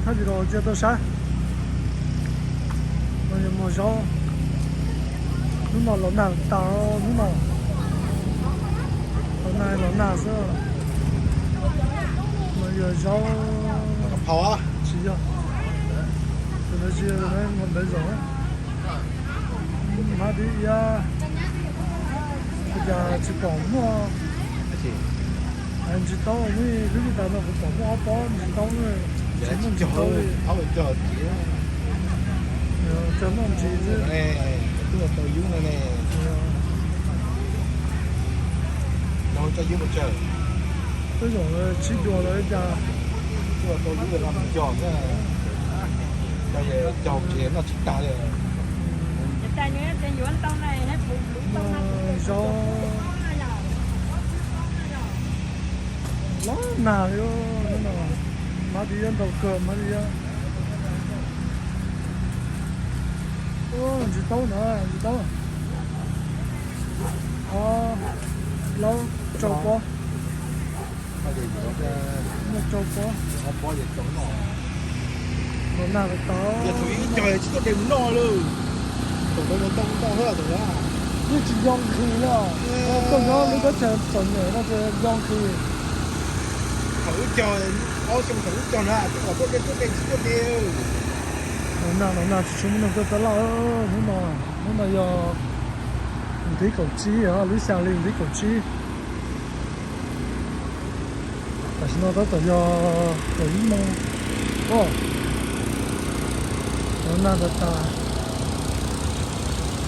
它这个这都山，那就没少，你那老难打哦，你那老难是，那要少。跑啊！是呀，现在是我没肉，妈的呀，这家去保姆啊，俺知道我这里单那个保姆好包，你知道没？真能知道的，他会叫鸡，真能知的。哎，这个都有了呢。然后这有不叫？这种的吃多了一家。这个都有的他们叫呢，叫也叫鸡那挺大的。tại nếu trên dưới tàu này hết bụng tàu này do nó nào yo nó nào mà đi ăn tàu cờ mà đi ăn ô chỉ tàu nữa chỉ tàu lâu trâu bò một trâu bò Họ bỏ về chỗ nó. nó nào được tàu Giờ tụi trời chỉ có đêm no luôn. Tụi nó to hơn rồi đó. như chỉ dòng khí là còn nó nó có chờ tuần nữa nó sẽ dòng khí Thử cho ôi xong thử cho nó có cái chút điều. nó nào chúng mình có là nó giờ mình thấy cầu chi à lý sang lên thấy cầu chi tại sao nó đó tại do cái mông ô nó nào đó ta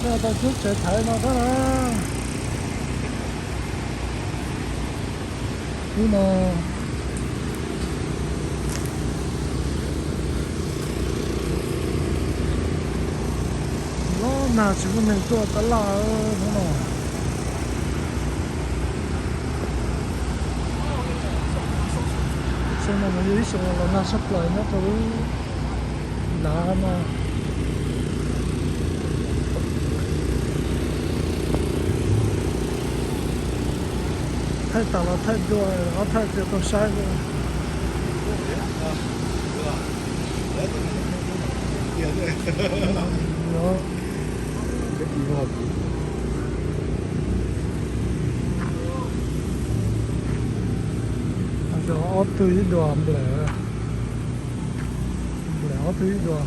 nó ta chút sẽ thấy nó đó là nhưng mà nào chỉ có mình tua tao là nó nào xem mà mình đi xuống là nó sắp lại nó tới đá mà thay tao là thay đuôi nó thay cho tao sai rồi nó Cái gì ngọt. đó tươi đồ bể tươi đồ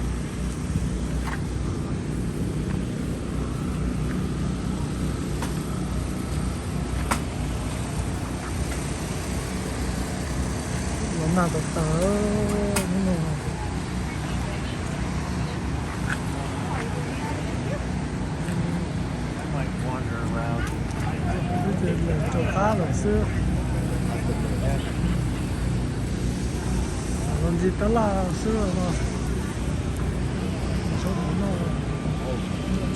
nó nào tớ nhưng mà chỗ khá là xưa còn gì đó là xưa mà số nó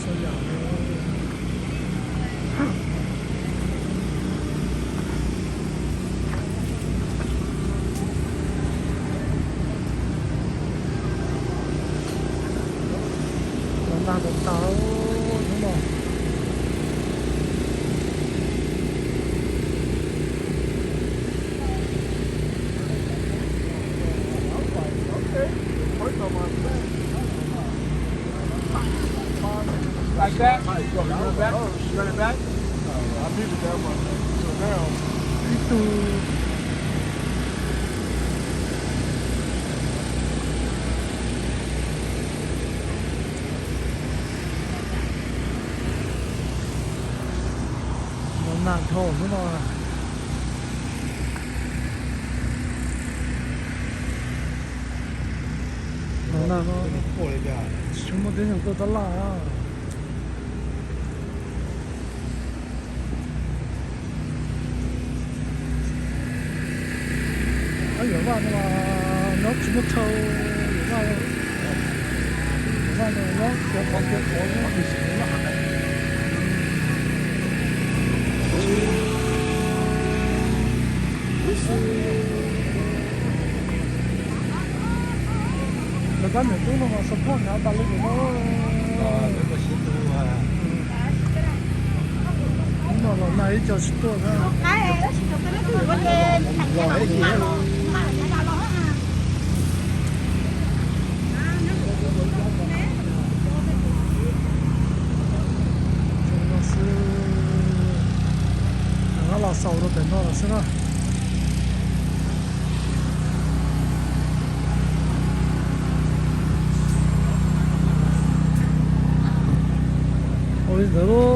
sao giảm nó làm được táo đúng không Like that? You want it back? You want it back? I needed that one. So now. itu nó nặng thổ nữa mà nó Cổ này kìa. chúng một đến những tôi là ấy ở mà nó chỉ một thâu mà nó có phong cách của nó thì sẽ là nó có những thứ mà support nó ta lấy nó nó là này cho support đó cái này nó chỉ được cái nó cứ bên lên thành cái đầu mà nó lo ha 烧都等到了，是吧？我热咯。